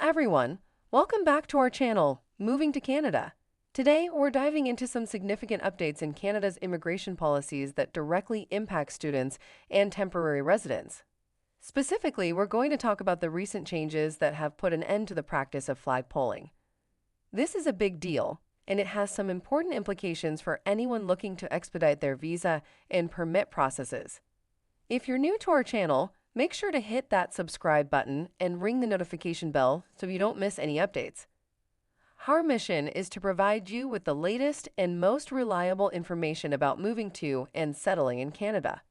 everyone, welcome back to our channel, Moving to Canada. Today, we're diving into some significant updates in Canada's immigration policies that directly impact students and temporary residents. Specifically, we're going to talk about the recent changes that have put an end to the practice of flag polling. This is a big deal, and it has some important implications for anyone looking to expedite their visa and permit processes. If you're new to our channel, make sure to hit that subscribe button and ring the notification bell so you don't miss any updates. Our mission is to provide you with the latest and most reliable information about moving to and settling in Canada.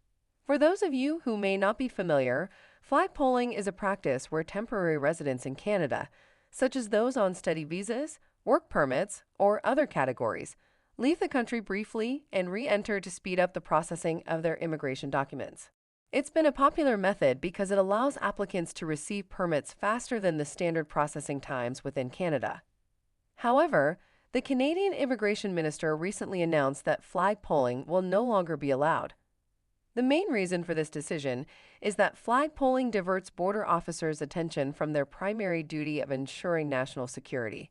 For those of you who may not be familiar, flag polling is a practice where temporary residents in Canada, such as those on study visas, work permits, or other categories, leave the country briefly and re-enter to speed up the processing of their immigration documents. It's been a popular method because it allows applicants to receive permits faster than the standard processing times within Canada. However, the Canadian Immigration Minister recently announced that flag polling will no longer be allowed. The main reason for this decision is that flag polling diverts border officers' attention from their primary duty of ensuring national security.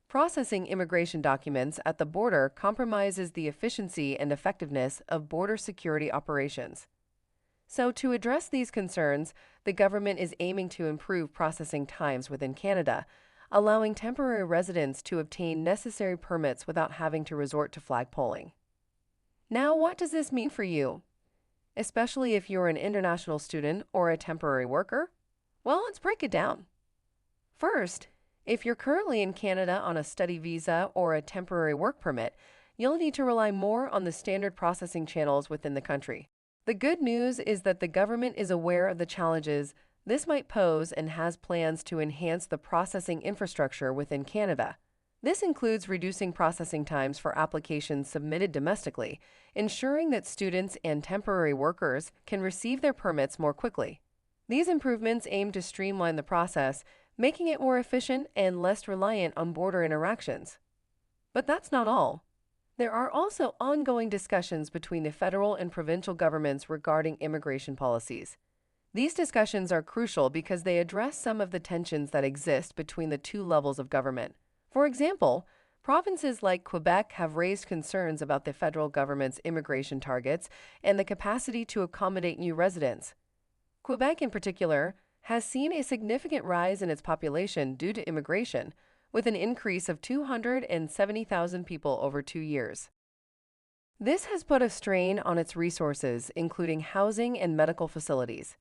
Processing immigration documents at the border compromises the efficiency and effectiveness of border security operations. So, to address these concerns, the government is aiming to improve processing times within Canada, allowing temporary residents to obtain necessary permits without having to resort to flag polling. Now, what does this mean for you? Especially if you're an international student or a temporary worker? Well, let's break it down. First, if you're currently in Canada on a study visa or a temporary work permit, you'll need to rely more on the standard processing channels within the country. The good news is that the government is aware of the challenges this might pose and has plans to enhance the processing infrastructure within Canada. This includes reducing processing times for applications submitted domestically, ensuring that students and temporary workers can receive their permits more quickly. These improvements aim to streamline the process, making it more efficient and less reliant on border interactions. But that's not all. There are also ongoing discussions between the federal and provincial governments regarding immigration policies. These discussions are crucial because they address some of the tensions that exist between the two levels of government. For example, provinces like Quebec have raised concerns about the federal government's immigration targets and the capacity to accommodate new residents. Quebec, in particular, has seen a significant rise in its population due to immigration, with an increase of 270,000 people over 2 years. This has put a strain on its resources, including housing and medical facilities.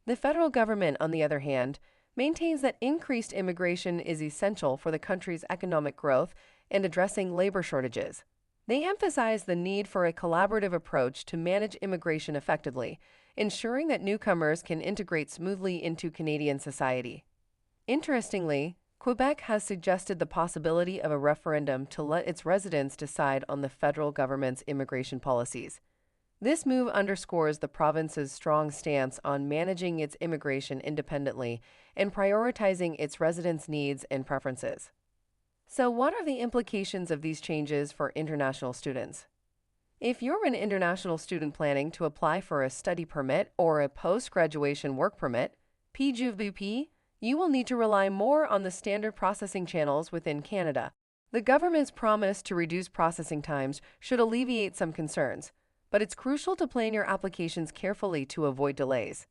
The federal government, on the other hand, maintains that increased immigration is essential for the country's economic growth and addressing labor shortages. They emphasize the need for a collaborative approach to manage immigration effectively, ensuring that newcomers can integrate smoothly into Canadian society. Interestingly, Quebec has suggested the possibility of a referendum to let its residents decide on the federal government's immigration policies. This move underscores the province's strong stance on managing its immigration independently and prioritizing its residents' needs and preferences. So, what are the implications of these changes for international students? If you're an international student planning to apply for a study permit or a post-graduation work permit, PGVP, you will need to rely more on the standard processing channels within Canada. The government's promise to reduce processing times should alleviate some concerns, but it's crucial to plan your applications carefully to avoid delays.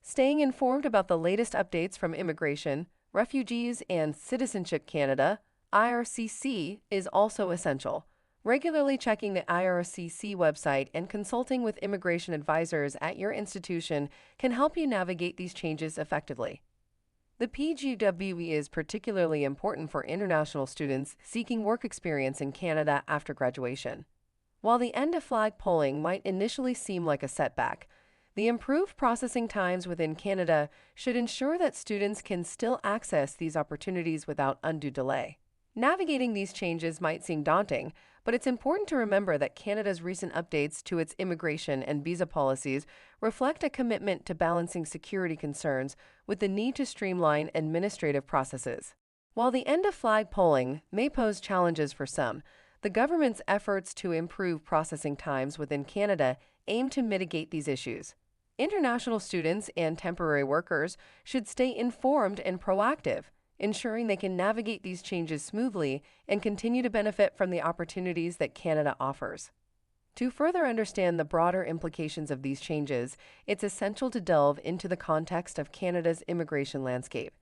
Staying informed about the latest updates from Immigration, Refugees, and Citizenship Canada, IRCC, is also essential. Regularly checking the IRCC website and consulting with immigration advisors at your institution can help you navigate these changes effectively. The PGWE is particularly important for international students seeking work experience in Canada after graduation. While the end of flag polling might initially seem like a setback, the improved processing times within Canada should ensure that students can still access these opportunities without undue delay. Navigating these changes might seem daunting, but it's important to remember that Canada's recent updates to its immigration and visa policies reflect a commitment to balancing security concerns with the need to streamline administrative processes. While the end of flag polling may pose challenges for some, the government's efforts to improve processing times within Canada aim to mitigate these issues. International students and temporary workers should stay informed and proactive, ensuring they can navigate these changes smoothly and continue to benefit from the opportunities that Canada offers. To further understand the broader implications of these changes, it's essential to delve into the context of Canada's immigration landscape.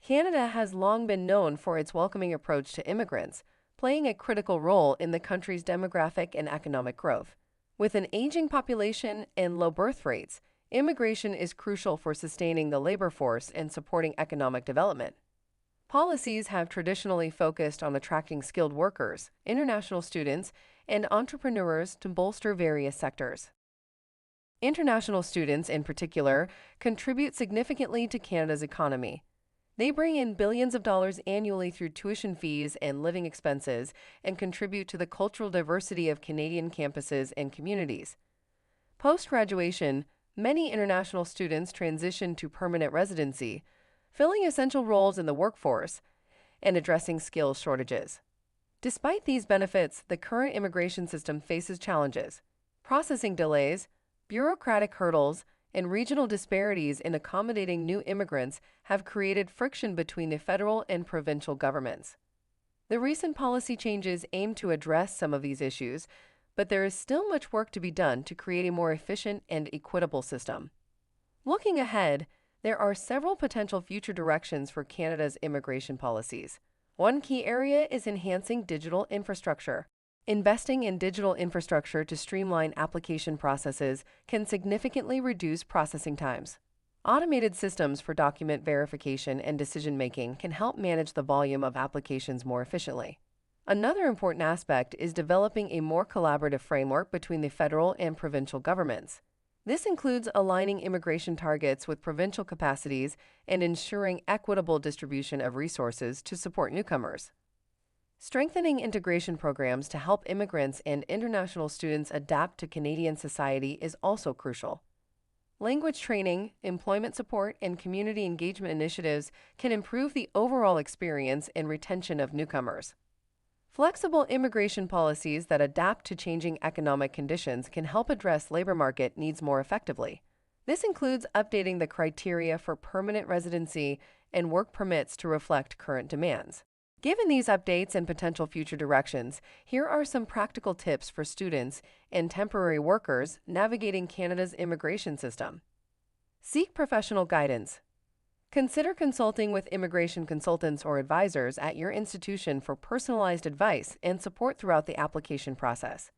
Canada has long been known for its welcoming approach to immigrants, playing a critical role in the country's demographic and economic growth. With an aging population and low birth rates, immigration is crucial for sustaining the labor force and supporting economic development. Policies have traditionally focused on attracting skilled workers, international students, and entrepreneurs to bolster various sectors. International students, in particular, contribute significantly to Canada's economy. They bring in billions of dollars annually through tuition fees and living expenses and contribute to the cultural diversity of Canadian campuses and communities. Post-graduation, many international students transition to permanent residency, filling essential roles in the workforce and addressing skills shortages. Despite these benefits, the current immigration system faces challenges. Processing delays, bureaucratic hurdles, and regional disparities in accommodating new immigrants have created friction between the federal and provincial governments. The recent policy changes aim to address some of these issues, but there is still much work to be done to create a more efficient and equitable system. Looking ahead, there are several potential future directions for Canada's immigration policies. One key area is enhancing digital infrastructure. Investing in digital infrastructure to streamline application processes can significantly reduce processing times. Automated systems for document verification and decision-making can help manage the volume of applications more efficiently. Another important aspect is developing a more collaborative framework between the federal and provincial governments. This includes aligning immigration targets with provincial capacities and ensuring equitable distribution of resources to support newcomers. Strengthening integration programs to help immigrants and international students adapt to Canadian society is also crucial. Language training, employment support, and community engagement initiatives can improve the overall experience and retention of newcomers. Flexible immigration policies that adapt to changing economic conditions can help address labor market needs more effectively. This includes updating the criteria for permanent residency and work permits to reflect current demands. Given these updates and potential future directions, here are some practical tips for students and temporary workers navigating Canada's immigration system. Seek professional guidance. Consider consulting with immigration consultants or advisors at your institution for personalized advice and support throughout the application process.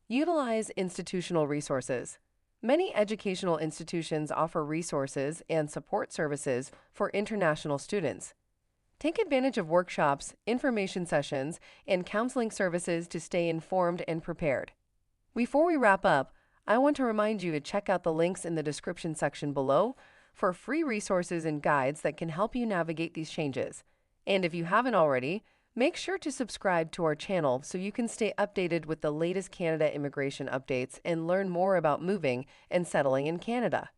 Utilize institutional resources. Many educational institutions offer resources and support services for international students. Take advantage of workshops, information sessions, and counseling services to stay informed and prepared. Before we wrap up, I want to remind you to check out the links in the description section below for free resources and guides that can help you navigate these changes. And if you haven't already, make sure to subscribe to our channel so you can stay updated with the latest Canada immigration updates and learn more about moving and settling in Canada.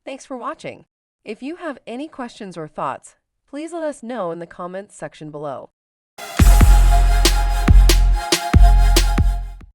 Thanks for watching. If you have any questions or thoughts, please let us know in the comments section below.